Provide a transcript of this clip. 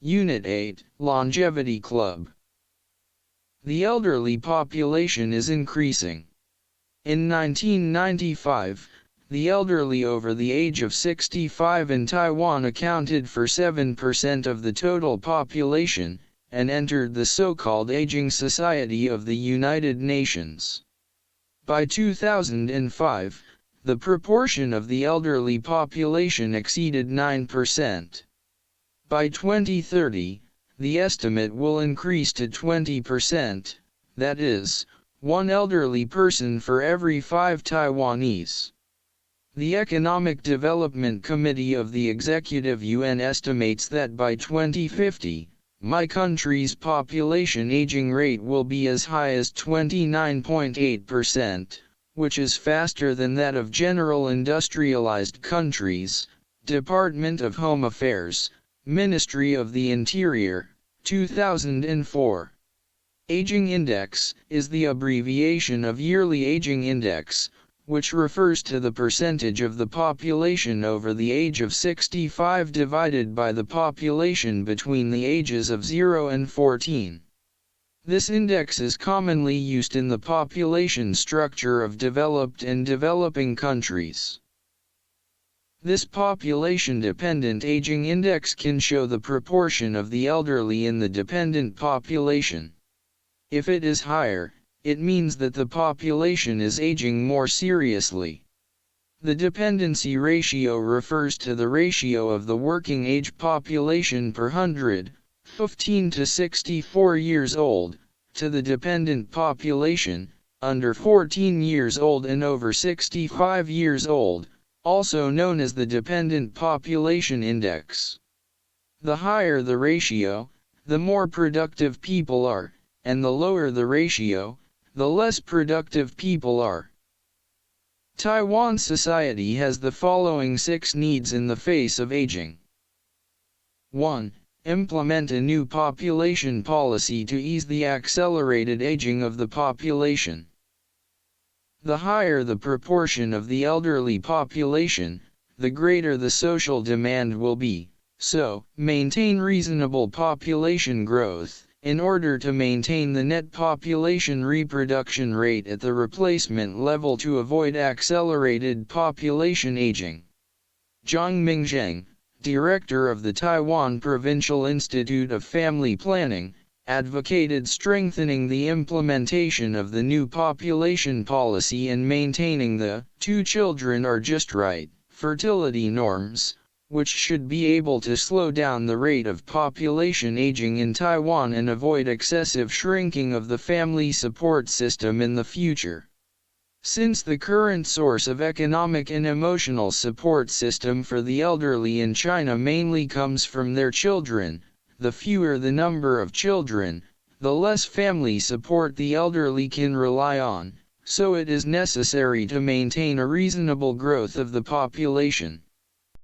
Unit 8, Longevity Club. The elderly population is increasing. In 1995, the elderly over the age of 65 in Taiwan accounted for 7% of the total population, and entered the so-called Aging Society of the United Nations. By 2005, the proportion of the elderly population exceeded 9%. By 2030, the estimate will increase to 20%, that is, one elderly person for every 5 Taiwanese. The Economic Development Committee of the Executive UN estimates that by 2050, my country's population aging rate will be as high as 29.8%, which is faster than that of general industrialized countries. Department of Home Affairs, Ministry of the Interior, 2004. Aging Index is the abbreviation of Yearly Aging Index, which refers to the percentage of the population over the age of 65 divided by the population between the ages of 0 and 14. This index is commonly used in the population structure of developed and developing countries. This population-dependent aging index can show the proportion of the elderly in the dependent population. If it is higher, it means that the population is aging more seriously. The dependency ratio refers to the ratio of the working age population per 100, 15 to 64 years old, to the dependent population, under 14 years old and over 65 years old, also known as the Dependent Population Index. The higher the ratio, the more productive people are, and the lower the ratio, the less productive people are. Taiwan society has the following 6 needs in the face of aging. 1. Implement a new population policy to ease the accelerated aging of the population. The higher the proportion of the elderly population, the greater the social demand will be, so, maintain reasonable population growth, in order to maintain the net population reproduction rate at the replacement level to avoid accelerated population aging. Zhang Mingzheng, director of the Taiwan Provincial Institute of Family Planning, advocated strengthening the implementation of the new population policy and maintaining the 2 children are just right fertility norms, which should be able to slow down the rate of population aging in Taiwan and avoid excessive shrinking of the family support system in the future. Since the current source of economic and emotional support system for the elderly in China mainly comes from their children, the fewer the number of children, the less family support the elderly can rely on, so it is necessary to maintain a reasonable growth of the population.